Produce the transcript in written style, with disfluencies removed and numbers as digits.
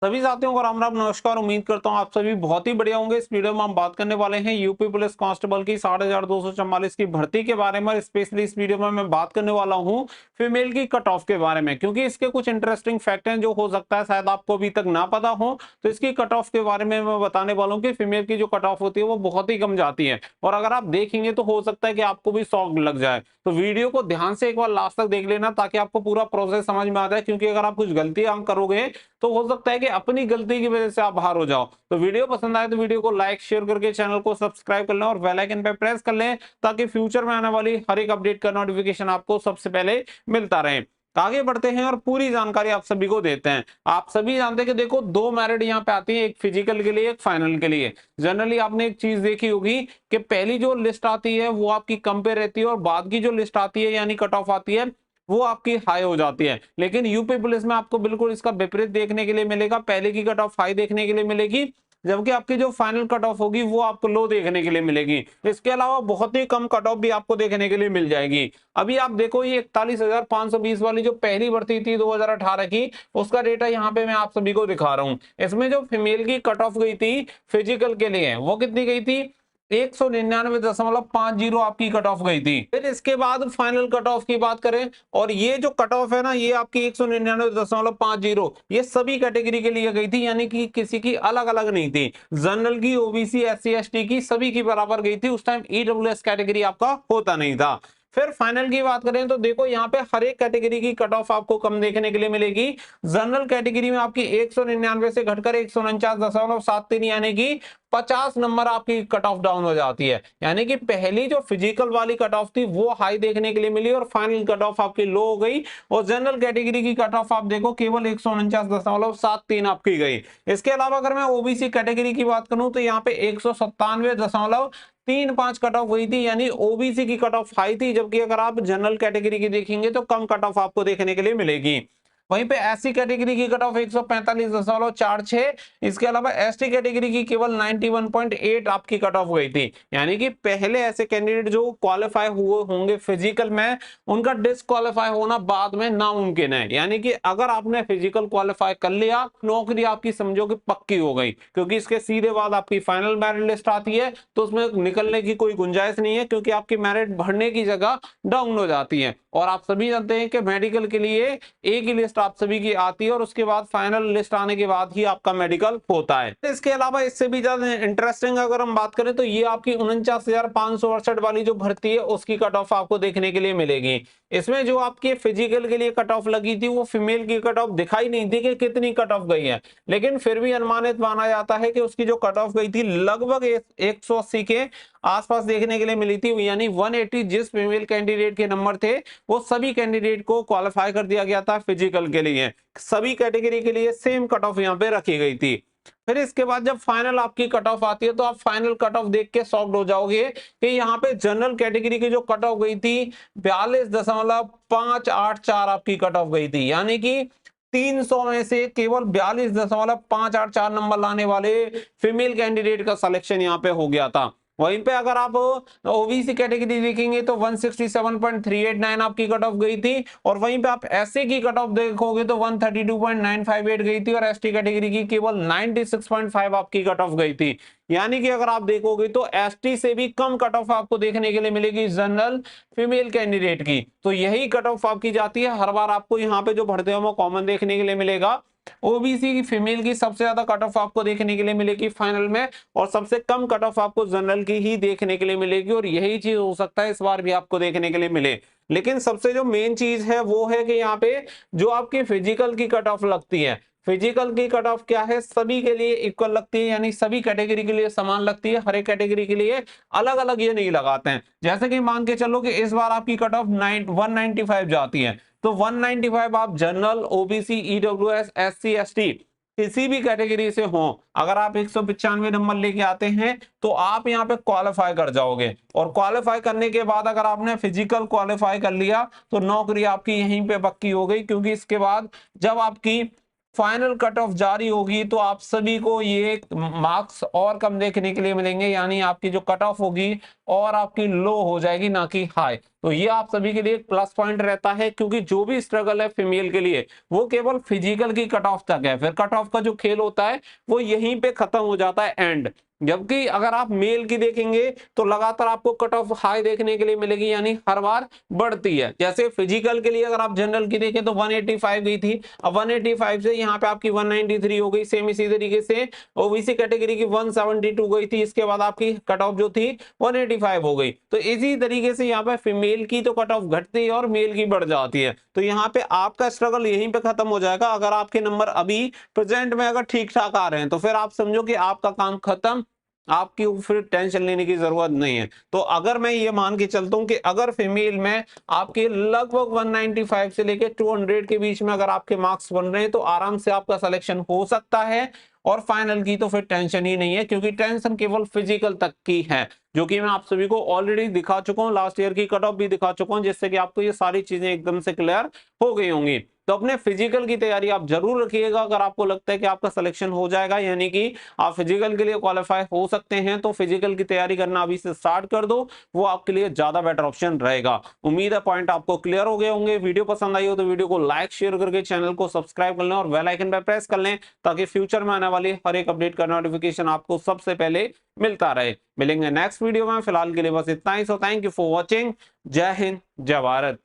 सभी साथियों को राम राम नमस्कार। उम्मीद करता हूँ आप सभी बहुत ही बढ़िया होंगे। इस वीडियो में हम बात करने वाले हैं यूपी पुलिस कांस्टेबल की 6244 की भर्ती के बारे में। स्पेशली इस वीडियो में मैं बात करने वाला हूँ फीमेल की कट ऑफ के बारे में, क्योंकि इसके कुछ इंटरेस्टिंग फैक्ट हैं जो हो सकता है शायद आपको अभी तक ना पता हो। तो इसकी कट ऑफ के बारे में मैं बताने वाला हूँ कि फीमेल की जो कट ऑफ होती है वो बहुत ही कम जाती है, और अगर आप देखेंगे तो हो सकता है कि आपको भी शॉक लग जाए। तो वीडियो को ध्यान से एक बार लास्ट तक देख लेना ताकि आपको पूरा प्रोसेस समझ में आ जाए, क्योंकि अगर आप कुछ गलतियां करोगे तो हो सकता है कि अपनी गलती की वजह से आप बाहर हो जाओ। तो वीडियो पसंद आए तो वीडियो को लाइक शेयर करके चैनल को सब्सक्राइब कर लें और बेल आइकन पे प्रेस कर लें, ताकि फ्यूचर में आने वाली हर एक अपडेट का नोटिफिकेशन आपको सबसे पहले मिलता रहे। तो आगे बढ़ते हैं और पूरी जानकारी आप सभी को देते हैं। आप सभी जानते हैं कि देखो, दो मेरिट यहाँ पे आती है, एक फिजिकल के लिए एक फाइनल के लिए। जनरली आपने एक चीज देखी होगी कि पहली जो लिस्ट आती है वो आपकी कम पे रहती है, और बाद की जो लिस्ट आती है यानी कट ऑफ आती है वो आपकी हाई हो जाती है। लेकिन यूपी पुलिस में आपको बिल्कुल इसका विपरीत देखने के लिए मिलेगा। पहले की कट ऑफ हाई देखने के लिए मिलेगी, जबकि आपकी जो फाइनल कट ऑफ होगी वो आपको लो देखने के लिए मिलेगी। इसके अलावा बहुत ही कम कट ऑफ भी आपको देखने के लिए मिल जाएगी। अभी आप देखो, ये 41,520 वाली जो पहली भर्ती थी 2018 की, उसका डेटा यहाँ पे मैं आप सभी को दिखा रहा हूँ। इसमें जो फीमेल की कट ऑफ गई थी फिजिकल के लिए वो कितनी गई थी? 199.50 आपकी कट ऑफ गई थी। फिर इसके बाद फाइनल कट ऑफ की बात करें, और ये जो कट ऑफ है ना, ये आपकी 199.50 ये सभी कैटेगरी के लिए गई थी, यानी कि किसी की अलग अलग नहीं थी। जनरल की, ओबीसी, एससी एसटी की सभी की बराबर गई थी। उस टाइम ईडब्ल्यूएस कैटेगरी आपका होता नहीं था। फिर फाइनल की बात करें तो देखो, यहाँ पे हर एक कैटेगरी की कट ऑफ आपको कम देखने के लिए मिलेगी। जनरल कैटेगरी में आपकी 199 से घटकर 149.73 यानी कि 50 नंबर आपकी कट ऑफ डाउन हो जाती है। यानी कि पहली जो फिजिकल वाली कट ऑफ थी वो हाई देखने के लिए मिली और फाइनल कट ऑफ आपकी लो हो गई। और जनरल कैटेगरी की कट ऑफ आप देखो केवल 149.73 आपकी गई। इसके अलावा अगर मैं ओबीसी कैटेगरी की बात करूं तो यहाँ पे 197.35 कट ऑफ हुई थी, यानी ओबीसी की कट ऑफ हाई थी। जबकि अगर आप जनरल कैटेगरी की देखेंगे तो कम कट ऑफ आपको देखने के लिए मिलेगी। वहीं पे एससी कैटेगरी की कट ऑफ 145.46। इसके अलावा एसटी कैटेगरी की केवल 91.8 आपकी कट ऑफ गई थी। यानी कि पहले ऐसे कैंडिडेट जो क्वालिफाई हुए होंगे फिजिकल में, उनका डिसक्वालीफाई होना बाद में नामुमकिन है। यानी कि अगर आपने फिजिकल क्वालिफाई कर लिया, नौकरी आपकी समझो कि पक्की हो गई, क्योंकि इसके सीधे बाद आपकी फाइनल मेरिट लिस्ट आती है तो उसमें निकलने की कोई गुंजाइश नहीं है, क्योंकि आपकी मेरिट बढ़ने की जगह डाउन हो जाती है। और आप सभी जानते हैं कि मेडिकल के लिए एक ही लिस्ट आप सभी की आती है और उसके बाद फाइनल लिस्ट आने के बाद ही आपका मेडिकल होता है। इसके अलावा इससे भी ज्यादा इंटरेस्टिंग अगर हम बात करें तो ये आपकी 49,568 वाली जो भर्ती है उसकी कट ऑफ आपको देखने के लिए मिलेगी। इसमें जो आपके फिजिकल के लिए कट ऑफ लगी थी वो फीमेल की कट ऑफ दिखाई नहीं थी कि कितनी कट ऑफ गई है, लेकिन फिर भी अनुमानित माना जाता है कि उसकी जो कट ऑफ गई थी लगभग 180 के आसपास देखने के लिए मिली थी। यानी 180 जिस फीमेल कैंडिडेट के नंबर थे वो सभी कैंडिडेट को क्वालिफाई कर दिया गया था फिजिकल के लिए। सभी कैटेगरी के लिए सेम कट ऑफ यहाँ पे रखी गई थी। फिर इसके बाद जब फाइनल आपकी कट ऑफ आती है तो आप फाइनल कट ऑफ देख के शॉक्ड हो जाओगे कि यहाँ पे जनरल कैटेगरी की जो कट ऑफ गई थी 42.584 आपकी कट ऑफ गई थी। यानी कि 300 में से केवल 42.584 नंबर लाने वाले फीमेल कैंडिडेट का सिलेक्शन यहाँ पे हो गया था। वहीं पे अगर आप ओबीसी कैटेगरी देखेंगे तो 167.389 आपकी कट ऑफ गई थी, और वहीं पे आप एससी की कट ऑफ देखोगे तो 132.958 गई थी, और एसटी कैटेगरी की केवल 96.5 आपकी कट ऑफ गई थी। यानी कि अगर आप देखोगे तो एसटी से भी कम कट ऑफ आपको देखने के लिए मिलेगी जनरल फीमेल कैंडिडेट की। तो यही कट ऑफ आपकी जाती है हर बार। आपको यहाँ पे जो भर्ती है कॉमन देखने के लिए मिलेगा। ओबीसी की फीमेल की सबसे ज्यादा कट ऑफ आपको देखने के लिए मिलेगी फाइनल में, और सबसे कम कट ऑफ आपको जनरल की ही देखने के लिए मिलेगी। और यही चीज हो सकता है इस बार भी आपको देखने के लिए मिले। लेकिन सबसे जो मेन चीज है वो है कि यहाँ पे जो आपकी फिजिकल की कट ऑफ लगती है, फिजिकल की कट ऑफ क्या है, सभी के लिए इक्वल लगती है, यानी सभी कैटेगरी के लिए समान लगती है। हर एक कैटेगरी के लिए अलग अलग ये नहीं लगाते हैं। जैसे कि मान के चलो कि इस बार आपकी कट ऑफ 195 जाती है, तो 195 आप general, OBC, EWS, SC ST किसी भी कैटेगरी से हो, अगर आप 195 नंबर लेके आते हैं तो आप यहाँ पे क्वालिफाई कर जाओगे। और क्वालिफाई करने के बाद अगर आपने फिजिकल क्वालिफाई कर लिया तो नौकरी आपकी यहीं पे पक्की हो गई, क्योंकि इसके बाद जब आपकी फाइनल कट ऑफ जारी होगी तो आप सभी को ये मार्क्स और कम देखने के लिए मिलेंगे, यानी आपकी जो कट ऑफ होगी और आपकी लो हो जाएगी, ना कि हाई। तो ये आप सभी के लिए एक प्लस पॉइंट रहता है, क्योंकि जो भी स्ट्रगल है फीमेल के लिए वो केवल फिजिकल की कट ऑफ तक है, फिर कट ऑफ का जो खेल होता है वो यहीं पे खत्म हो जाता है एंड। जबकि अगर आप मेल की देखेंगे तो लगातार आपको कट ऑफ हाई देखने के लिए मिलेगी, यानी हर बार बढ़ती है। जैसे फिजिकल के लिए अगर आप जनरल की देखें तो 185 गई थी, अब 185 से यहाँ पे आपकी 193 हो गई। सेम इसी तरीके से ओबीसी कैटेगरी की 172 गई थी, इसके बाद आपकी कट ऑफ जो थी 185 हो गई। तो इसी तरीके से यहाँ पे फीमेल की तो कट ऑफ घटती है और मेल की बढ़ जाती है। तो यहाँ पे आपका स्ट्रगल यहीं पे खत्म हो जाएगा। अगर आपके नंबर अभी प्रेजेंट में अगर ठीक ठाक आ रहे हैं तो फिर आप समझो कि आपका काम खत्म, आपकी फिर टेंशन लेने की जरूरत नहीं है। तो अगर मैं ये मान के चलता हूं कि अगर फीमेल में आपके लगभग 195 से लेके 200 के बीच में अगर आपके मार्क्स बन रहे हैं तो आराम से आपका सिलेक्शन हो सकता है। और फाइनल की तो फिर टेंशन ही नहीं है, क्योंकि टेंशन केवल फिजिकल तक की है, जो कि मैं आप सभी को ऑलरेडी दिखा चुका हूं, लास्ट ईयर की कट ऑफ भी दिखा चुका हूं, जिससे कि आपको ये सारी चीजें एकदम से क्लियर हो गई होंगी। तो अपने फिजिकल की तैयारी आप जरूर रखिएगा। अगर आपको लगता है कि आपका सिलेक्शन हो जाएगा, यानी कि आप फिजिकल के लिए क्वालिफाई हो सकते हैं, तो फिजिकल की तैयारी करना अभी से स्टार्ट कर दो, वो आपके लिए ज्यादा बेटर ऑप्शन रहेगा। उम्मीद है पॉइंट आपको क्लियर हो गए होंगे। वीडियो पसंद आई हो तो वीडियो को लाइक शेयर करके चैनल को सब्सक्राइब कर लें और बेल आइकन पर प्रेस कर लें, ताकि फ्यूचर में आने वाली हर एक अपडेट का नोटिफिकेशन आपको सबसे पहले मिलता रहे। मिलेंगे नेक्स्ट वीडियो में, फिलहाल के लिए बस इतना ही। So thank you for watching. जय हिंद, जय भारत।